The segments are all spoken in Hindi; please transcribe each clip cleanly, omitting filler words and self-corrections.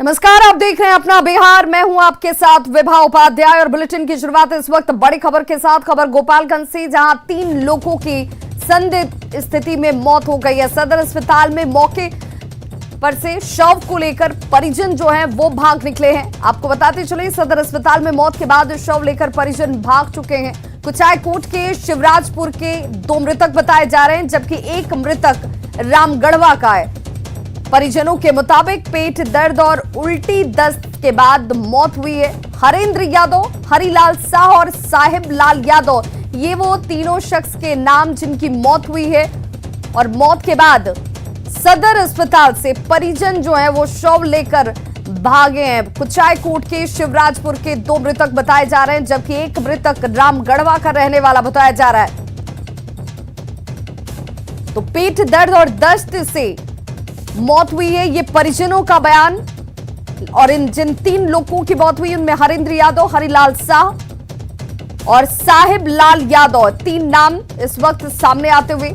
नमस्कार, आप देख रहे हैं अपना बिहार। मैं हूं आपके साथ विभा उपाध्याय और बुलेटिन की शुरुआत इस वक्त बड़ी खबर के साथ। खबर गोपालगंज से, जहां 3 लोगों की संदिग्ध स्थिति में मौत हो गई है। सदर अस्पताल में मौके पर से शव को लेकर परिजन जो है वो भाग निकले हैं। आपको बताते चले, सदर अस्पताल में मौत के बाद शव लेकर परिजन भाग चुके हैं। कुचायकोट के शिवराजपुर के 2 मृतक बताए जा रहे हैं, जबकि एक मृतक रामगढ़वा का है। परिजनों के मुताबिक पेट दर्द और उल्टी दस्त के बाद मौत हुई है। हरेंद्र यादव, हरिलाल शाह और साहिब लाल यादव, ये वो तीनों शख्स के नाम जिनकी मौत हुई है। और मौत के बाद सदर अस्पताल से परिजन जो है वो शव लेकर भागे हैं। कुचायकोट के शिवराजपुर के 2 मृतक बताए जा रहे हैं, जबकि एक मृतक रामगढ़वा का रहने वाला बताया जा रहा है। तो पेट दर्द और दस्त से मौत हुई है, ये परिजनों का बयान। और इन जिन 3 लोगों की मौत हुई उनमें हरेंद्र यादव, हरिलाल शाह और साहिब लाल यादव, 3 नाम इस वक्त सामने आते हुए।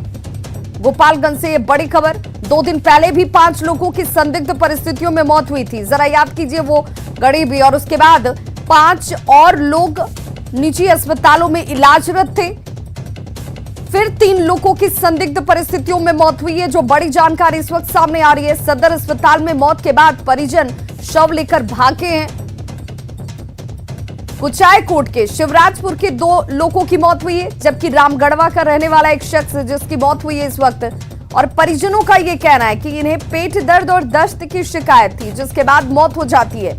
गोपालगंज से ये बड़ी खबर। 2 दिन पहले भी 5 लोगों की संदिग्ध परिस्थितियों में मौत हुई थी। जरा याद कीजिए वो गरीबी। और उसके बाद 5 और लोग निजी अस्पतालों में इलाजरत थे। फिर 3 लोगों की संदिग्ध परिस्थितियों में मौत हुई है, जो बड़ी जानकारी इस वक्त सामने आ रही है। सदर अस्पताल में मौत के बाद परिजन शव लेकर भागे हैं। कुचायकोट के शिवराजपुर के 2 लोगों की मौत हुई है, जबकि रामगढ़वा का रहने वाला एक शख्स जिसकी मौत हुई है इस वक्त। और परिजनों का यह कहना है कि इन्हें पेट दर्द और दस्त की शिकायत थी, जिसके बाद मौत हो जाती है।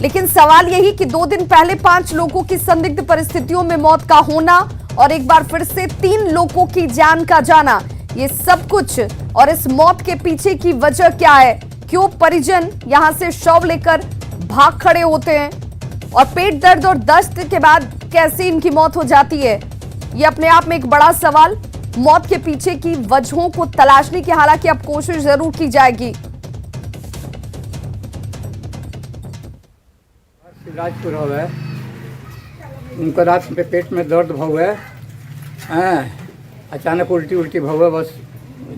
लेकिन सवाल यही कि 2 दिन पहले 5 लोगों की संदिग्ध परिस्थितियों में मौत का होना और एक बार फिर से 3 लोगों की जान का जाना, ये सब कुछ और इस मौत के पीछे की वजह क्या है? क्यों परिजन यहां से शव लेकर भाग खड़े होते हैं? और पेट दर्द और दस्त के बाद कैसे इनकी मौत हो जाती है? ये अपने आप में एक बड़ा सवाल। मौत के पीछे की वजहों को तलाशने की हालांकि अब कोशिश जरूर की जाएगी। शिवराजपुर हो गए, उनको रात में पेट में दर्द हुआ है, अचानक उल्टी हुआ, बस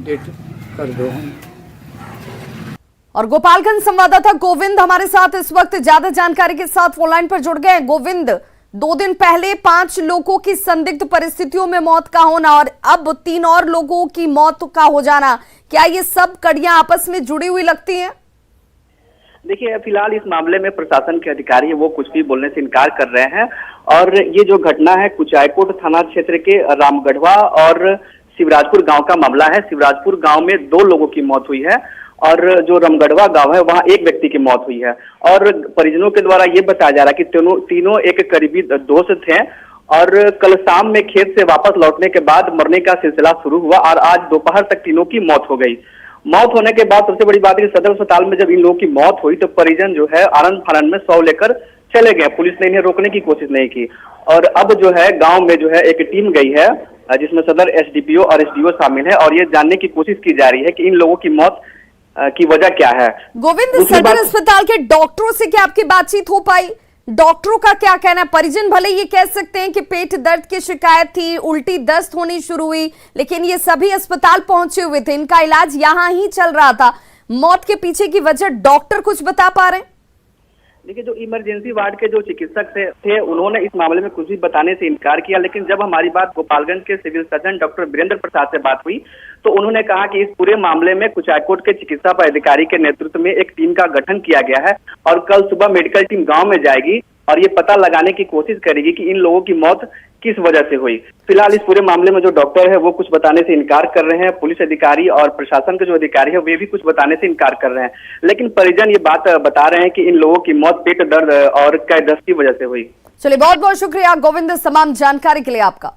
डेट कर दो। और गोपालगंज संवाददाता गोविंद हमारे साथ इस वक्त ज्यादा जानकारी के साथ फोन लाइन पर जुड़ गए हैं। गोविंद, 2 दिन पहले 5 लोगों की संदिग्ध परिस्थितियों में मौत का होना और अब 3 और लोगों की मौत का हो जाना, क्या ये सब कड़ियां आपस में जुड़ी हुई लगती हैं? देखिए, फिलहाल इस मामले में प्रशासन के अधिकारी है वो कुछ भी बोलने से इनकार कर रहे हैं। और ये जो घटना है कुचायकोट थाना क्षेत्र के रामगढ़वा और शिवराजपुर गांव का मामला है। शिवराजपुर गांव में 2 लोगों की मौत हुई है और जो रामगढ़वा गांव है वहां एक व्यक्ति की मौत हुई है। और परिजनों के द्वारा ये बताया जा रहा है कि तीनों एक करीबी दोस्त थे और कल शाम में खेत से वापस लौटने के बाद मरने का सिलसिला शुरू हुआ और आज दोपहर तक तीनों की मौत हो गई। मौत होने के बाद सबसे बड़ी बात है कि सदर अस्पताल में जब इन लोगों की मौत हुई तो परिजन जो है आनंद फानंद में शव लेकर चले गए। पुलिस ने इन्हें रोकने की कोशिश नहीं की। और अब जो है गांव में जो है एक टीम गई है, जिसमें सदर एसडीपीओ और एसडीओ शामिल है और ये जानने की कोशिश की जा रही है कि इन लोगों की मौत की वजह क्या है। गोविंद, सदर अस्पताल के डॉक्टरों से क्या आपकी बातचीत हो पाई? डॉक्टरों का क्या कहना है? परिजन भले ये कह सकते हैं कि पेट दर्द की शिकायत थी, उल्टी दस्त होनी शुरू हुई, लेकिन ये सभी अस्पताल पहुंचे हुए थे, इनका इलाज यहां ही चल रहा था। मौत के पीछे की वजह डॉक्टर कुछ बता पा रहे हैं? देखिए, जो इमरजेंसी वार्ड के जो चिकित्सक थे उन्होंने इस मामले में कुछ भी बताने से इनकार किया। लेकिन जब हमारी बात गोपालगंज के सिविल सर्जन डॉक्टर वीरेंद्र प्रसाद से बात हुई तो उन्होंने कहा कि इस पूरे मामले में कुचायकोट के चिकित्सा अधिकारी के नेतृत्व में एक टीम का गठन किया गया है और कल सुबह मेडिकल टीम गांव में जाएगी और ये पता लगाने की कोशिश करेगी कि इन लोगों की मौत किस वजह से हुई। फिलहाल इस पूरे मामले में जो डॉक्टर है वो कुछ बताने से इनकार कर रहे हैं। पुलिस अधिकारी और प्रशासन के जो अधिकारी है वे भी कुछ बताने से इनकार कर रहे हैं। लेकिन परिजन ये बात बता रहे हैं कि इन लोगों की मौत पेट दर्द और कई दस्त की वजह से हुई। चलिए, बहुत बहुत शुक्रिया गोविंद तमाम जानकारी के लिए आपका।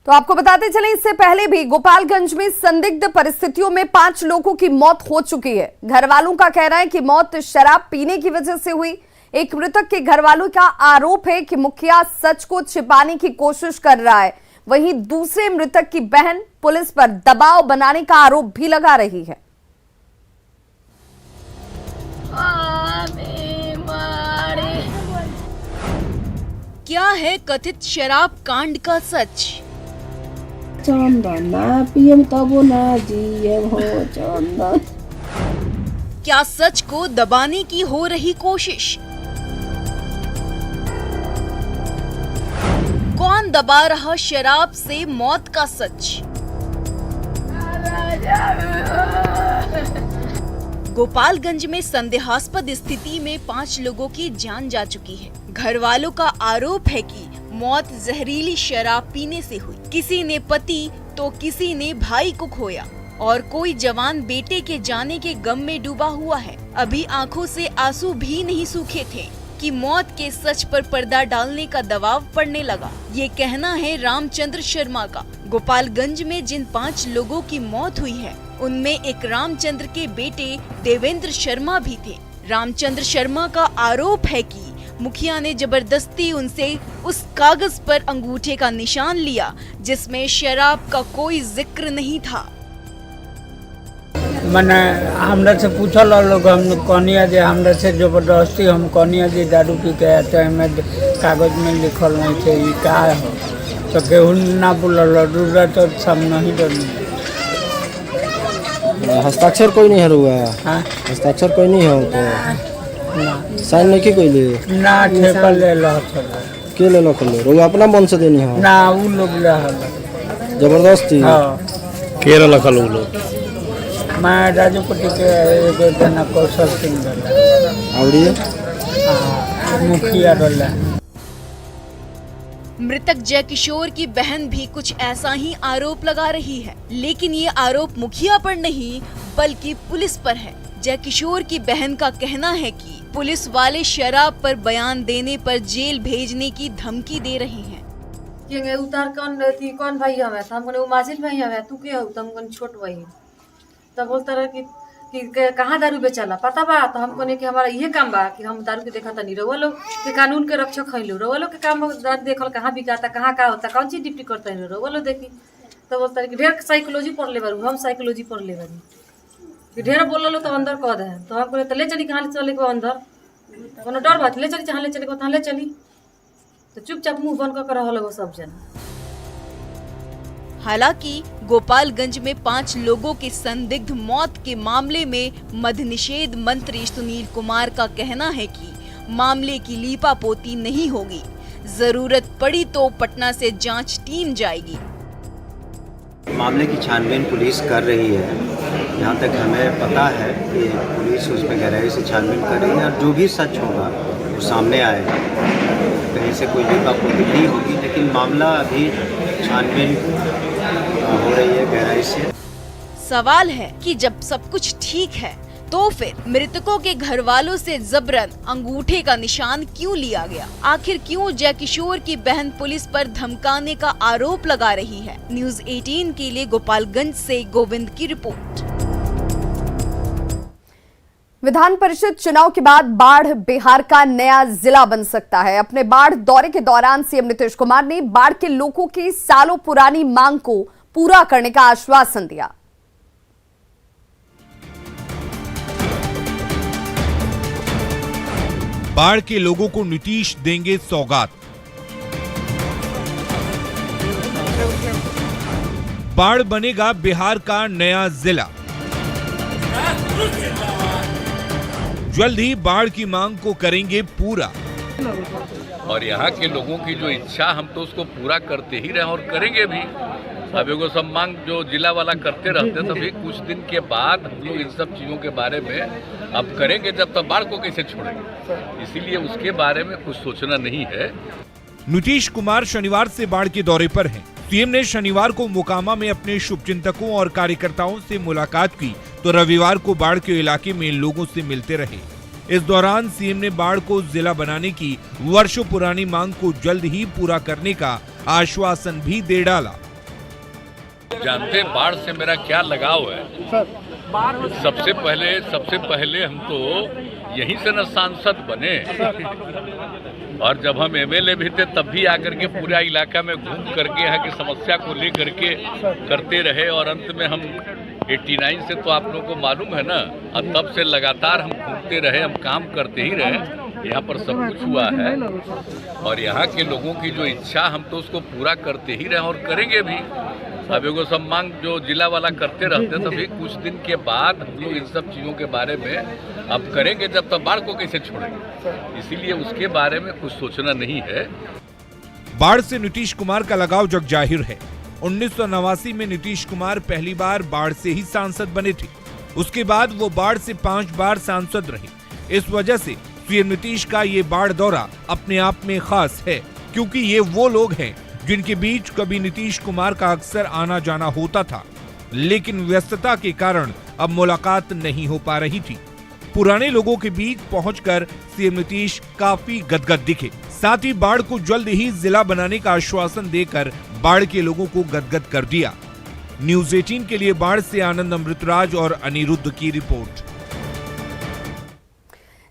तो आपको बताते चले, इससे पहले भी गोपालगंज में संदिग्ध परिस्थितियों में 5 लोगों की मौत हो चुकी है। घर वालों का कहना है कि मौत शराब पीने की वजह से हुई। एक मृतक के घर वालों का आरोप है कि मुखिया सच को छिपाने की कोशिश कर रहा है। वहीं दूसरे मृतक की बहन पुलिस पर दबाव बनाने का आरोप भी लगा रही है। क्या है कथित शराब कांड का सच? चंदन ना पियम तबो ना जिए हो चंदन। क्या सच को दबाने की हो रही कोशिश? कौन दबा रहा शराब से मौत का सच? गोपालगंज में संदेहास्पद स्थिति में 5 लोगों की जान जा चुकी है। घर वालों का आरोप है कि मौत जहरीली शराब पीने से हुई। किसी ने पति तो किसी ने भाई को खोया और कोई जवान बेटे के जाने के गम में डूबा हुआ है। अभी आंखों से आंसू भी नहीं सूखे थे कि मौत के सच पर पर्दा डालने का दबाव पड़ने लगा। ये कहना है रामचंद्र शर्मा का। गोपालगंज में जिन 5 लोगों की मौत हुई है उनमें एक रामचंद्र के बेटे देवेंद्र शर्मा भी थे। रामचंद्र शर्मा का आरोप है कि मुखिया ने जबरदस्ती उनसे उस कागज पर अंगूठे का निशान लिया जिसमें शराब का कोई जिक्र नहीं था। मैंने हमरा से पूछल लोग, हम कनिया जे हमरा से जबरदस्ती हम कनिया जे दारू पी के आते हैं, में कागज में लिखल नहीं थे ये का हो, तो केहू ना बोलल दूसरा तो सामने ही डर। हस्ताक्षर कोई नहीं हुआ? हाँ, हस्ताक्षर कोई नहीं हो तो साइन नहीं की कोई ले ना ठेका ले लो के ले लो खोले रो अपना मन से देनी हो ना वो लोग ले हल जबरदस्ती। हाँ, के रखल वो लोग? मैं राजूपति के एगो जना कौशल सिंह रहा और ये मुखिया रहा। मृतक जय किशोर की बहन भी कुछ ऐसा ही आरोप लगा रही है, लेकिन ये आरोप मुखिया पर नहीं बल्कि पुलिस पर है। जय किशोर की बहन का कहना है कि पुलिस वाले शराब पर बयान देने पर जेल भेजने की धमकी दे रहे हैं। ये उतार कौन भाई हमें हम माजिल भाई हमें तू के तुम छोट भाई तब बोलता रहा कि कहाँ दारू बेचला पता बा, तो हमको नहीं कि हमारा ये काम बा कि हम दारू के देखा था नहीं। रउआ लोग के कानून के रक्षक है, रउआ लोग के काम देखल कहाँ बिकाता कहाँ का होता कौन चीज ड्यूटी करता है रउआ लोग देखी। तो बोलता है कि ढेर साइकोलॉजी पढ़ ले बारू, हम साइकोलॉजी पढ़ ले बारू कि ढेर बोल लो तो अंदर कह दे। तो हमको तो ले चली कहाँ ले चले अंदर कोनो डर बात ले चली जहाँ ले चले तहाँ ले चली। तो चुपचाप मुँह बंद कर रहा लोग सब जना। हालांकि गोपालगंज में 5 लोगों की संदिग्ध मौत के मामले में मद्य निषेध मंत्री सुनील कुमार का कहना है कि मामले की लीपापोती नहीं होगी, जरूरत पड़ी तो पटना से जांच टीम जाएगी। मामले की छानबीन पुलिस कर रही है। यहाँ तक हमें पता है कि पुलिस उसमें गहराई से छानबीन कर रही है और जो भी सच होगा वो सामने आएगा। कहीं से कोई लीपापोती नहीं होगी, लेकिन मामला अभी छानबीन हो रही है गहराई से। सवाल है कि जब सब कुछ ठीक है तो फिर मृतकों के घर वालों से जबरन अंगूठे का निशान क्यों लिया गया? आखिर क्यों जय किशोर की बहन पुलिस पर धमकाने का आरोप लगा रही है? न्यूज़ 18 के लिए गोपालगंज से गोविंद की रिपोर्ट। विधान परिषद चुनाव के बाद बाढ़ बिहार का नया जिला बन सकता है। अपने बाढ़ दौरे के दौरान सीएम नीतीश कुमार ने बाढ़ के लोगों की सालों पुरानी मांग को पूरा करने का आश्वासन दिया। बाढ़ के लोगों को नीतीश देंगे सौगात। बाढ़ बनेगा बिहार का नया जिला। जल्द ही बाढ़ की मांग को करेंगे पूरा। और यहाँ के लोगों की जो इच्छा हम तो उसको पूरा करते ही रहे और करेंगे भी। अब एगो सब मांग जो जिला वाला करते रहते तभी कुछ दिन के बाद हम लोग इन सब चीज़ों के बारे में अब करेंगे, जब तक बाढ़ को कैसे छोड़ेंगे, इसीलिए उसके बारे में कुछ सोचना नहीं है। नीतीश कुमार शनिवार से बाढ़ के दौरे पर हैं। सीएम ने शनिवार को मोकामा में अपने शुभचिंतकों और कार्यकर्ताओं से मुलाकात की तो रविवार को बाढ़ के इलाके में लोगों से मिलते रहे। इस दौरान सीएम ने बाढ़ को जिला बनाने की वर्षों पुरानी मांग को जल्द ही पूरा करने का आश्वासन भी दे डाला। जानते बाढ़ से मेरा क्या लगाव है? सबसे पहले हम तो यहीं से न सांसद बने, और जब हम एमएलए भी थे तब भी आकर के पूरा इलाका में घूम करके यहाँ की समस्या को लेकर के करते रहे। और अंत में हम 89 से तो आप लोगों को मालूम है ना, और तब से लगातार हम घूमते रहे, हम काम करते ही रहे। यहाँ पर सब कुछ हुआ है और यहाँ के लोगों की जो इच्छा हम तो उसको पूरा करते ही रहे और करेंगे भी। अब एगो सब मांग जो जिला वाला करते रहते हैं, तभी कुछ दिन के बाद हम लोग इन सब चीज़ों के बारे में अब करेंगे, जब तक बाढ़ को कैसे छोड़ेंगे, इसीलिए उसके बारे में कुछ सोचना नहीं है। बाढ़ से नीतीश कुमार का लगाव जग जाहिर है। 1989 में नीतीश कुमार पहली बार बाढ़ से ही सांसद बने थे। उसके बाद वो बाढ़ से 5 बार सांसद रहे। इस वजह से सीएम नीतीश का ये बाढ़ दौरा अपने आप में खास है, क्योंकि ये वो लोग हैं जिनके बीच कभी नीतीश कुमार का अक्सर आना जाना होता था, लेकिन व्यस्तता के कारण अब मुलाकात नहीं हो पा रही थी। पुराने लोगों के बीच पहुंचकर सीएम नीतीश काफी गदगद दिखे। साथ ही बाढ़ को जल्द ही जिला बनाने का आश्वासन देकर बाढ़ के लोगों को गदगद कर दिया। न्यूज़ 18 के लिए बाढ़ से आनंद अमृतराज और अनिरुद्ध की रिपोर्ट।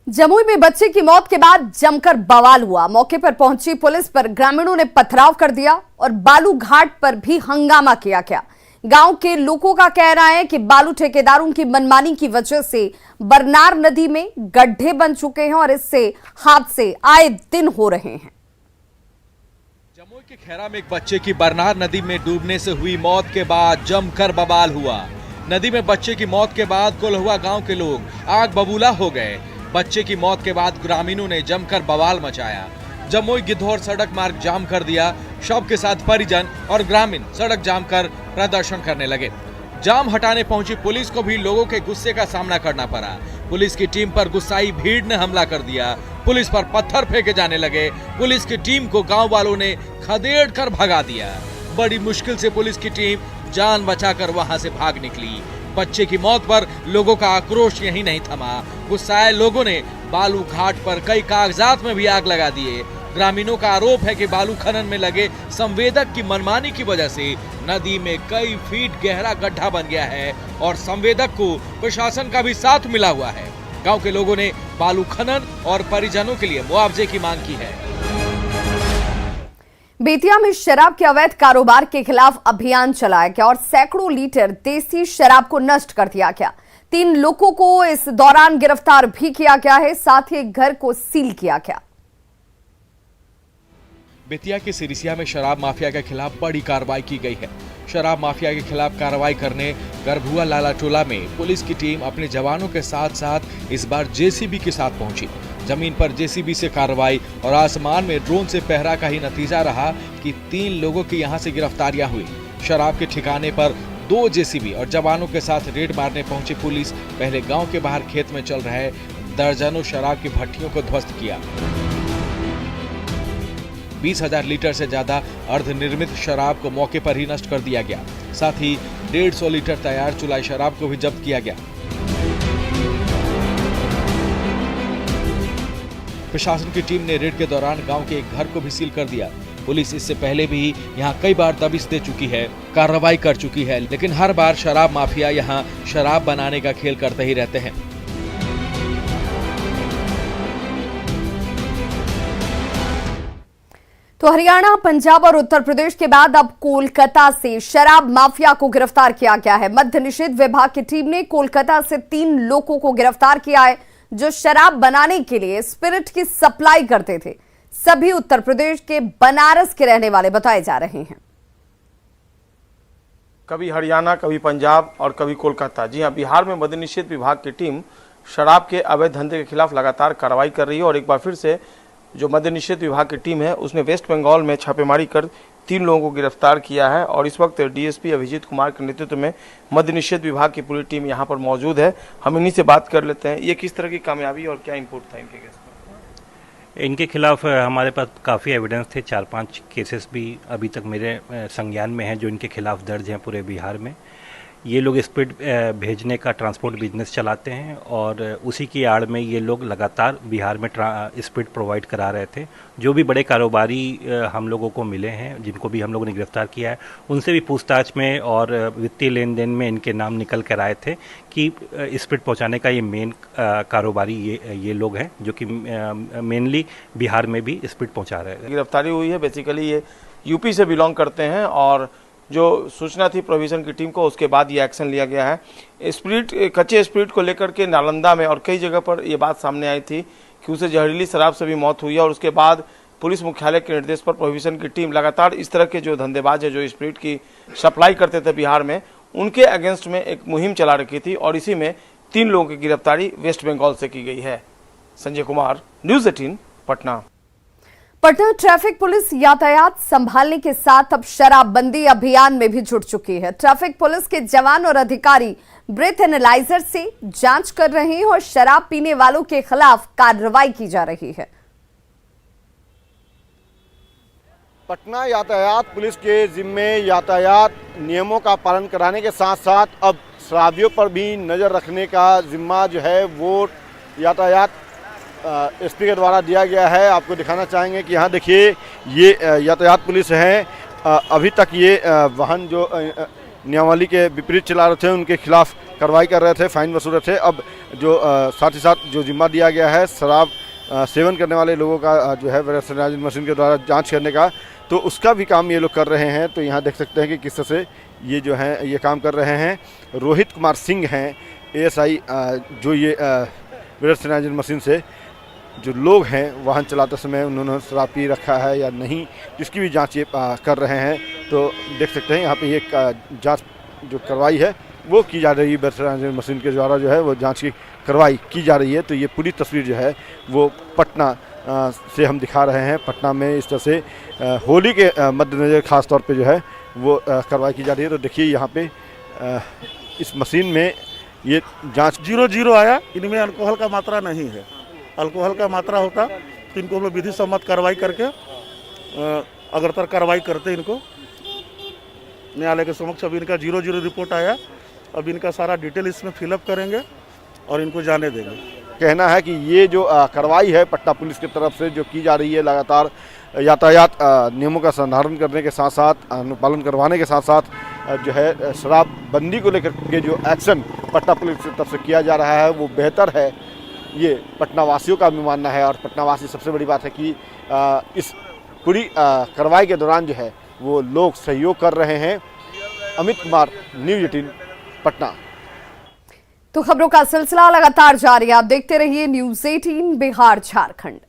जमुई में बच्चे की मौत के बाद जमकर बवाल हुआ। मौके पर पहुंची पुलिस पर ग्रामीणों ने पथराव कर दिया और बालू घाट पर भी हंगामा किया गया। गांव के लोगों का कहना है कि बालू ठेकेदारों की मनमानी की वजह से बरनार नदी में गड्ढे बन चुके हैं और इससे हादसे आए दिन हो रहे हैं। जमुई के खैरा में एक बच्चे की बरनार नदी में डूबने से हुई मौत के बाद जमकर बवाल हुआ। नदी में बच्चे की मौत के बाद कोल्हुआ गांव के लोग आग बबूला हो गए। बच्चे की मौत के बाद ग्रामीणों ने जमकर बवाल मचाया। जमुई गिद्धौर सड़क मार्ग जाम कर दिया। शव के साथ परिजन और ग्रामीण सड़क जाम कर प्रदर्शन करने लगे। जाम हटाने पहुंची पुलिस को भी लोगों के गुस्से का सामना करना पड़ा। पुलिस की टीम पर गुस्साई भीड़ ने हमला कर दिया। पुलिस पर पत्थर फेंके जाने लगे। पुलिस की टीम को गांव वालों ने खदेड़ कर भगा दिया। बड़ी मुश्किल से पुलिस की टीम जान बचाकर वहां से भाग निकली। बच्चे की मौत पर लोगों का आक्रोश यहीं नहीं थमा। गुस्साए लोगों ने बालू घाट पर कई कागजात में भी आग लगा दिए। ग्रामीणों का आरोप है कि बालू खनन में लगे संवेदक की मनमानी की वजह से नदी में कई फीट गहरा गड्ढा बन गया है और संवेदक को प्रशासन का भी साथ मिला हुआ है। गांव के लोगों ने बालू खनन और परिजनों के लिए मुआवजे की मांग की है। बेतिया में शराब के अवैध कारोबार के खिलाफ अभियान चलाया गया और सैकड़ों लीटर देसी शराब को नष्ट कर दिया गया। 3 लोगों को इस दौरान गिरफ्तार भी किया गया है। साथ ही एक घर को सील किया गया। बेतिया के सिरिसिया में शराब माफिया के खिलाफ बड़ी कार्रवाई की गई है। शराब माफिया के खिलाफ कार्रवाई करने गरभुआ लाला टोला में पुलिस की टीम अपने जवानों के साथ साथ इस बार जेसीबी के साथ पहुंची। जमीन पर जेसीबी से कार्रवाई और आसमान में ड्रोन से पहरा का ही नतीजा रहा कि 3 लोगों की यहां से गिरफ्तारियां हुई। शराब के ठिकाने पर 2 जेसीबी और जवानों के साथ रेड मारने पहुंची पुलिस पहले गांव के बाहर खेत में चल रहे दर्जनों शराब की भट्टियों को ध्वस्त किया। 20,000 लीटर से ज्यादा अर्धनिर्मित शराब को मौके पर ही नष्ट कर दिया गया। साथ ही 150 लीटर तैयार चुलाई शराब को भी जब्त किया गया। प्रशासन की टीम ने रेड के दौरान गांव के एक घर को भी सील कर दिया। पुलिस इससे पहले भी यहां कई बार दबिश दे चुकी है, कार्रवाई कर चुकी है, लेकिन हर बार शराब माफिया यहां शराब बनाने का खेल करते ही रहते हैं। तो हरियाणा, पंजाब और उत्तर प्रदेश के बाद अब कोलकाता से शराब माफिया को गिरफ्तार किया गया है। मद्य निषेध विभाग की टीम ने कोलकाता से 3 लोगों को गिरफ्तार किया है जो शराब बनाने के लिए स्पिरिट की सप्लाई करते थे। सभी उत्तर प्रदेश के बनारस के रहने वाले बताए जा रहे हैं। कभी हरियाणा, कभी पंजाब और कभी कोलकाता। जी हाँ, बिहार में मद्य निषेध विभाग की टीम शराब के अवैध धंधे के खिलाफ लगातार कार्रवाई कर रही है और एक बार फिर से जो मद्य निषेध विभाग की टीम है उसने वेस्ट बंगाल में छापेमारी कर 3 लोगों को गिरफ्तार किया है और इस वक्त डीएसपी अभिजीत कुमार के नेतृत्व में मद्य निषेध विभाग की पूरी टीम यहां पर मौजूद है। हम इन्हीं से बात कर लेते हैं। ये किस तरह की कामयाबी और क्या इनपुट था इनके केस में? इनके खिलाफ हमारे पास काफ़ी एविडेंस थे। 4-5 केसेस भी अभी तक मेरे संज्ञान में हैं जो इनके खिलाफ दर्ज हैं पूरे बिहार में। ये लोग स्पीड भेजने का ट्रांसपोर्ट बिजनेस चलाते हैं और उसी की आड़ में ये लोग लगातार बिहार में स्पीड प्रोवाइड करा रहे थे। जो भी बड़े कारोबारी हम लोगों को मिले हैं, जिनको भी हम लोगों ने गिरफ्तार किया है, उनसे भी पूछताछ में और वित्तीय लेन देन में इनके नाम निकल कर आए थे कि स्पीड पहुंचाने का ये मेन कारोबारी ये लोग हैं जो कि मेनली बिहार में भी स्पीड पहुंचा रहे हैं। गिरफ्तारी हुई है, बेसिकली ये यूपी से बिलोंग करते हैं और जो सूचना थी प्रोविजन की टीम को, उसके बाद ये एक्शन लिया गया है। स्पिरिट, कच्चे स्पिरिट को लेकर के नालंदा में और कई जगह पर ये बात सामने आई थी कि उसे जहरीली शराब से भी मौत हुई है और उसके बाद पुलिस मुख्यालय के निर्देश पर प्रोहिबिशन की टीम लगातार इस तरह के जो धंधेबाज है, जो स्प्रिट की सप्लाई करते थे बिहार में, उनके अगेंस्ट में एक मुहिम चला रखी थी और इसी में 3 लोगों की गिरफ्तारी वेस्ट बंगाल से की गई है। Sanjay Kumar, news 18, Patna. Patna traffic police यातायात संभालने के साथ अब शराबबंदी अभियान में भी जुट चुकी है। ट्रैफिक पुलिस के जवान और अधिकारी ब्रेथ एनालाइजर से जांच कर रहे हैं और शराब पीने वालों के खिलाफ कार्रवाई की जा रही है। पटना यातायात पुलिस के जिम्मे यातायात नियमों का पालन कराने के साथ साथ अब शराबियों पर भी नज़र रखने का जिम्मा जो है वो यातायात एसपी के द्वारा दिया गया है। आपको दिखाना चाहेंगे कि यहाँ देखिए ये यातायात पुलिस है। अभी तक ये वाहन जो नियमावली के विपरीत चला रहे थे उनके खिलाफ कार्रवाई कर रहे थे, फाइन वसूल रहे थे। अब जो साथ ही साथ जो जिम्मा दिया गया है शराब सेवन करने वाले लोगों का जो है वेरिफिकेशन मशीन के द्वारा जांच करने का, तो उसका भी काम ये लोग कर रहे हैं। तो यहाँ देख सकते हैं कि किस तरह से ये जो है ये काम कर रहे हैं। रोहित कुमार सिंह हैं ASI, जो ये वेरिफिकेशन मशीन से जो लोग हैं वाहन चलाते समय उन्होंने शराब पी रखा है या नहीं, इसकी भी जांच ये कर रहे हैं। तो देख सकते हैं यहाँ पे ये जांच जो कार्रवाई है वो की जा रही है। वेरिफिकेशन मशीन के द्वारा जो है वो जांच की कार्रवाई की जा रही है। तो ये पूरी तस्वीर जो है वो पटना से हम दिखा रहे हैं। पटना में इस तरह से होली के मद्देनज़र खास तौर पे जो है वो कार्रवाई की जा रही है। तो देखिए यहाँ पे इस मशीन में ये जांच 0-0 आया। इनमें अल्कोहल का मात्रा नहीं है। अल्कोहल का मात्रा होता तो इनको हम लोग विधि सम्मत कार्रवाई करके अग्रतर कार्रवाई करते। इनको न्यायालय के समक्ष अब इनका 0-0 रिपोर्ट आया। अब इनका सारा डिटेल इसमें फिलअप करेंगे और इनको जाने देंगे। कहना है कि ये जो कार्रवाई है पटना पुलिस की तरफ से जो की जा रही है, लगातार यातायात नियमों का संधारण करने के साथ साथ अनुपालन करवाने के साथ साथ जो है शराबबंदी को लेकर के जो एक्शन पटना पुलिस की तरफ से किया जा रहा है वो बेहतर है, ये पटना वासियों का भी मानना है। और पटना वासी सबसे बड़ी बात है कि इस पूरी कार्रवाई के दौरान जो है वो लोग सहयोग कर रहे हैं। अमित कुमार, न्यूज़ 18, पटना। तो खबरों का सिलसिला लगातार जारी है। आप देखते रहिए न्यूज़ 18 बिहार झारखंड।